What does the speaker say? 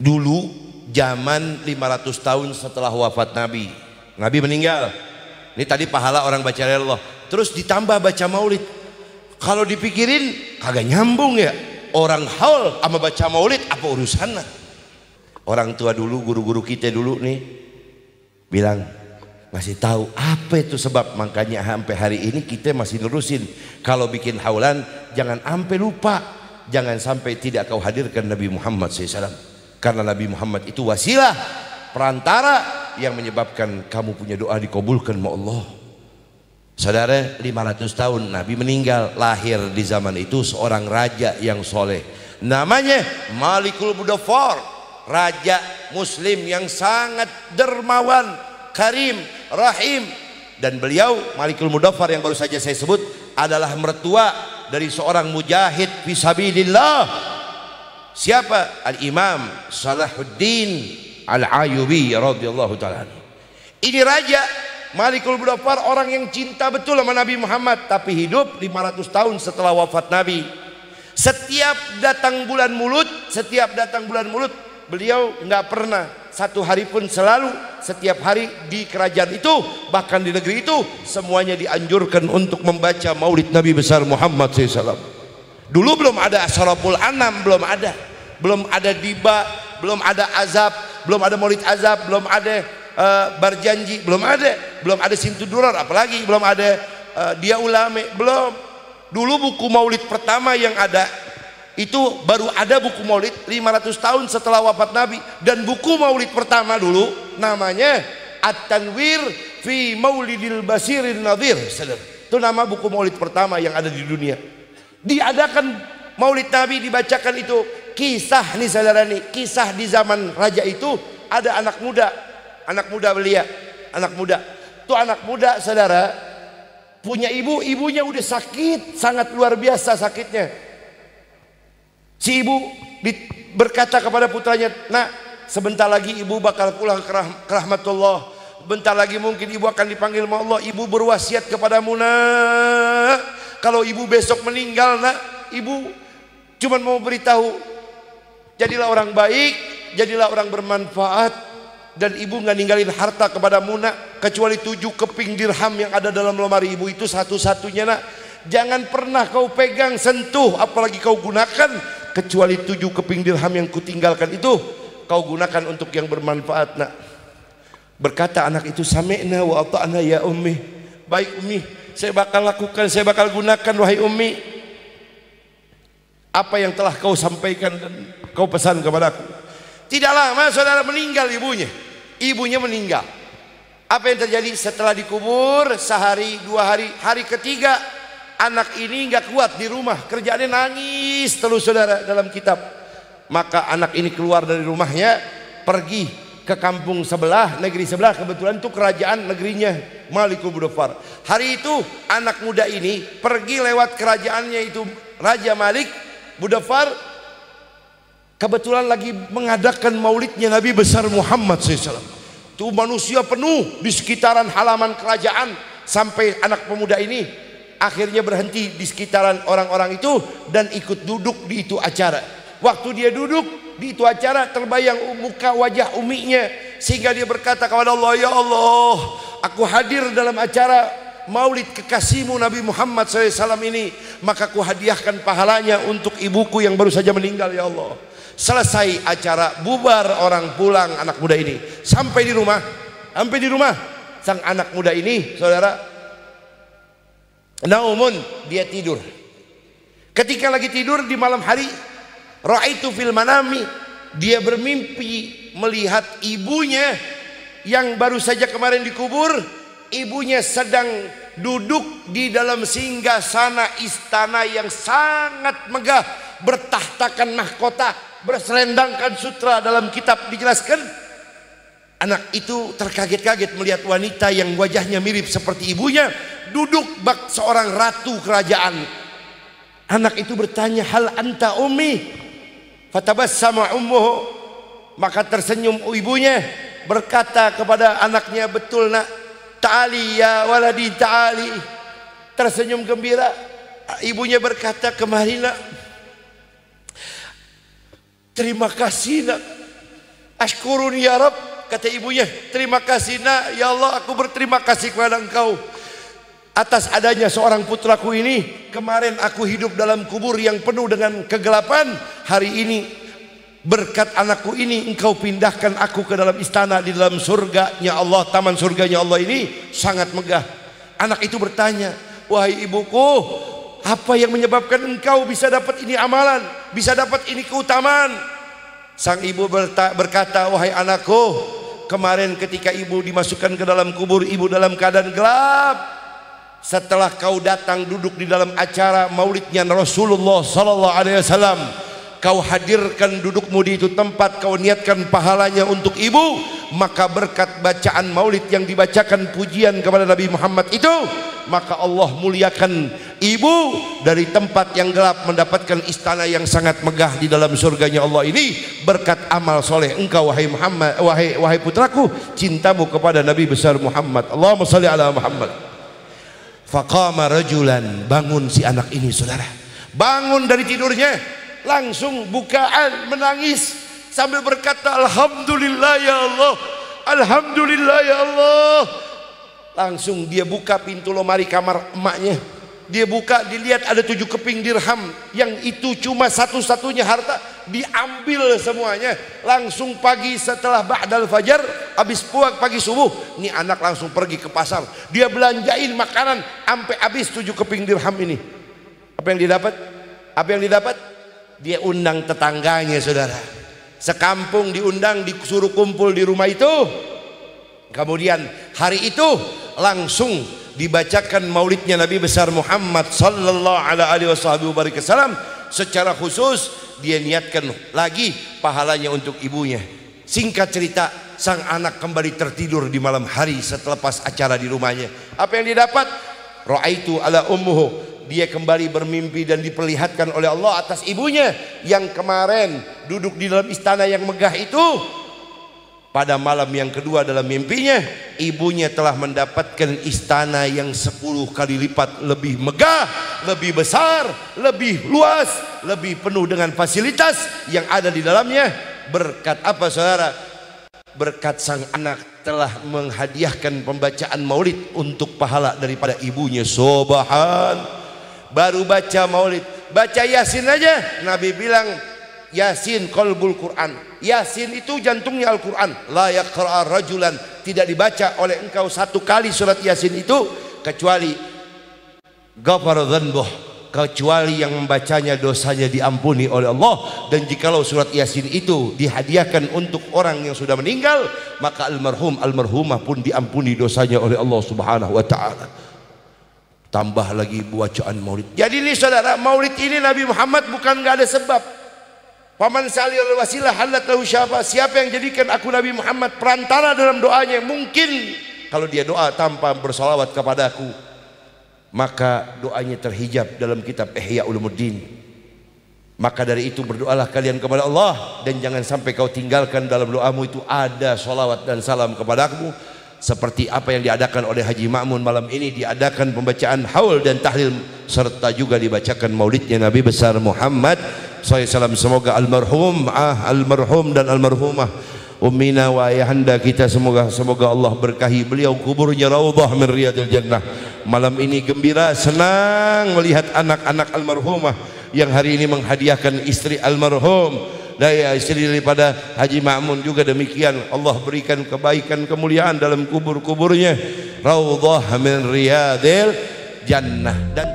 Dulu zaman 500 tahun setelah wafat Nabi, Nabi meninggal. Ini tadi pahala orang baca la ilaha illallah, terus ditambah baca maulid. Kalau dipikirin kagak nyambung ya. Orang haul sama baca maulid apa urusannya? Orang tua dulu, guru-guru kita dulu nih bilang, masih tahu apa itu sebab. Makanya sampai hari ini kita masih nerusin, kalau bikin haulan jangan sampai lupa, jangan sampai tidak kau hadirkan Nabi Muhammad SAW. Karena Nabi Muhammad itu wasilah, perantara yang menyebabkan kamu punya doa dikabulkan sama Allah. Saudara, 500 tahun Nabi meninggal, lahir di zaman itu seorang raja yang soleh, namanya Malikul Mudaffar, raja muslim yang sangat dermawan, karim, rahim. Dan beliau Malikul Mudaffar yang baru saja saya sebut adalah mertua dari seorang mujahid fisabilillah. Siapa? Al-Imam Salahuddin Al-Ayyubi radhiyallahu ta'ala. Ini raja Malikul Mudaffar, orang yang cinta betul sama Nabi Muhammad, tapi hidup 500 tahun setelah wafat Nabi. Setiap datang bulan Mulud, beliau nggak pernah satu hari pun, selalu setiap hari di kerajaan itu, bahkan di negeri itu, semuanya dianjurkan untuk membaca maulid Nabi besar Muhammad SAW. Dulu belum ada Asharaful Anam, belum ada diba, belum ada azab, belum ada maulid azab, belum ada berjanji, belum ada simtudurar, apalagi belum ada dia ulame, belum. Dulu buku maulid pertama yang ada itu baru ada buku maulid 500 tahun setelah wafat Nabi. Dan buku maulid pertama dulu namanya At-Tanwir fi Maulidil Basirin Nadhir. Itu nama buku maulid pertama yang ada di dunia. Diadakan maulid Nabi, dibacakan itu kisah nih saudara nih, kisah di zaman raja itu. Ada anak muda belia, anak muda saudara punya ibunya udah sakit, sangat luar biasa sakitnya. Si ibu berkata kepada putranya, nak, sebentar lagi ibu bakal pulang ke rahmatullah, bentar lagi mungkin ibu akan dipanggil sama Allah. Ibu berwasiat kepadamu, nak, kalau ibu besok meninggal, nak, ibu cuma mau beritahu, jadilah orang baik, jadilah orang bermanfaat. Dan ibu nggak ninggalin harta kepadamu, nak, kecuali 7 keping dirham yang ada dalam lemari ibu, itu satu-satunya, nak. Jangan pernah kau pegang, sentuh, apalagi kau gunakan, kecuali 7 keping dirham yang kutinggalkan itu kau gunakan untuk yang bermanfaat, nak. Berkata anak itu, sami'na wa ata'na ya ummi. Baik ummi, saya bakal lakukan, saya bakal gunakan wahai ummi apa yang telah kau sampaikan dan kau pesan kepadaku. Tidak lama saudara meninggal ibunya meninggal. Apa yang terjadi setelah dikubur? Sehari, 2 hari, hari ketiga anak ini nggak kuat di rumah, kerjaannya nangis terus saudara dalam kitab. Maka anak ini keluar dari rumahnya, pergi ke kampung sebelah, negeri sebelah, kebetulan itu kerajaan negerinya Malikul Mudaffar. Hari itu anak muda ini pergi lewat kerajaannya itu Raja Malik Mudaffar, kebetulan lagi mengadakan maulidnya Nabi besar Muhammad SAW. Itu manusia penuh di sekitaran halaman kerajaan, sampai anak pemuda ini akhirnya berhenti di sekitaran orang-orang itu dan ikut duduk di itu acara. Waktu dia duduk di itu acara, terbayang muka wajah uminya, sehingga dia berkata kepada Allah, ya Allah, aku hadir dalam acara maulid kekasihmu Nabi Muhammad SAW ini, maka aku hadiahkan pahalanya untuk ibuku yang baru saja meninggal, ya Allah. Selesai acara, bubar, orang pulang, anak muda ini sampai di rumah sang anak muda ini saudara, naumun, dia tidur. Ketika lagi tidur di malam hari, ra'aitu fil manami, dia bermimpi melihat ibunya yang baru saja kemarin dikubur. Ibunya sedang duduk di dalam singgasana istana yang sangat megah, bertahtakan mahkota, berselendangkan sutra. Dalam kitab dijelaskan, anak itu terkaget-kaget melihat wanita yang wajahnya mirip seperti ibunya duduk bak seorang ratu kerajaan. Anak itu bertanya, hal anta ummi? Fatabassama ummuhu, maka tersenyum ibunya, berkata kepada anaknya, betul nak, ta'ali ya waladi ta'ali. Tersenyum gembira. Ibunya berkata, kemari nak, terima kasih nak, Ashkurun ya Rabb, kata ibunya, terima kasih nak, ya Allah aku berterima kasih kepada engkau atas adanya seorang putraku ini. Kemarin aku hidup dalam kubur yang penuh dengan kegelapan, hari ini berkat anakku ini engkau pindahkan aku ke dalam istana di dalam surganya Allah, taman surganya Allah ini sangat megah. Anak itu bertanya, wahai ibuku, apa yang menyebabkan engkau bisa dapat ini amalan, bisa dapat ini keutamaan? Sang ibu berkata, wahai anakku, kemarin ketika ibu dimasukkan ke dalam kubur, ibu dalam keadaan gelap. Setelah kau datang duduk di dalam acara maulidnya Rasulullah sallallahu alaihi wasallam, kau hadirkan dudukmu di itu tempat, kau niatkan pahalanya untuk ibu, maka berkat bacaan maulid yang dibacakan pujian kepada Nabi Muhammad itu, maka Allah muliakan ibu dari tempat yang gelap mendapatkan istana yang sangat megah di dalam surganya Allah ini, berkat amal soleh engkau wahai Muhammad, wahai putraku, cintamu kepada Nabi besar Muhammad. Allahumma shalli ala Muhammad. Faqama rajulan, bangun si anak ini saudara, bangun dari tidurnya, langsung bukaan menangis sambil berkata, alhamdulillah ya Allah, alhamdulillah ya Allah. Langsung dia buka pintu lemari kamar emaknya, dia buka, dilihat ada 7 keping dirham, yang itu cuma satu-satunya harta, diambil semuanya. Langsung pagi setelah ba'dal fajar, habis puak pagi subuh, ini anak langsung pergi ke pasar, dia belanjain makanan sampai habis 7 keping dirham ini. Apa yang didapat? Apa yang didapat? Dia undang tetangganya saudara, sekampung diundang, disuruh kumpul di rumah itu. Kemudian hari itu langsung dibacakan maulidnya Nabi besar Muhammad sallallahu alaihi wasallam. Secara khusus dia niatkan lagi pahalanya untuk ibunya. Singkat cerita, sang anak kembali tertidur di malam hari setelah pas acara di rumahnya. Apa yang didapat? Ra'aitu ala ummuhu, dia kembali bermimpi dan diperlihatkan oleh Allah atas ibunya yang kemarin duduk di dalam istana yang megah itu. Pada malam yang kedua dalam mimpinya, ibunya telah mendapatkan istana yang 10 kali lipat lebih megah, lebih besar, lebih luas, lebih penuh dengan fasilitas yang ada di dalamnya. Berkat apa saudara? Berkat sang anak telah menghadiahkan pembacaan maulid untuk pahala daripada ibunya. Subhan. Baru baca maulid, baca Yasin aja, Nabi bilang Yasin qalbul Quran. Yasin itu jantungnya Al-Quran. La yaqra rajulan, tidak dibaca oleh engkau 1 kali surat Yasin itu kecuali ghafara dzanbuh, kecuali yang membacanya dosanya diampuni oleh Allah. Dan jikalau surat Yasin itu dihadiahkan untuk orang yang sudah meninggal, maka almarhum almarhumah pun diampuni dosanya oleh Allah Subhanahu wa taala. Tambah lagi bacaan maulid. Jadi ini saudara, maulid ini Nabi Muhammad bukan nggak ada sebab. Faman salil wasilah halat lahu syafa, siapa yang jadikan aku Nabi Muhammad perantara dalam doanya, mungkin kalau dia doa tanpa bersalawat kepadaku, maka doanya terhijab dalam kitab Ihya Ulumuddin. Maka dari itu berdoalah kalian kepada Allah, dan jangan sampai kau tinggalkan dalam doamu itu ada salawat dan salam kepadaku, seperti apa yang diadakan oleh Haji Ma'mun malam ini. Diadakan pembacaan haul dan tahlil serta juga dibacakan maulidnya Nabi besar Muhammad SAW. Semoga almarhum dan almarhumah ummina wa ayahanda kita, semoga Allah berkahi beliau, kuburnya raudhah min riyadil jannah. Malam ini gembira, senang melihat anak-anak almarhumah yang hari ini menghadiahkan istri almarhum, daya istri daripada Haji Ma'mun juga demikian. Allah berikan kebaikan kemuliaan dalam kubur-kuburnya, raudhah min riyadil jannah. Dan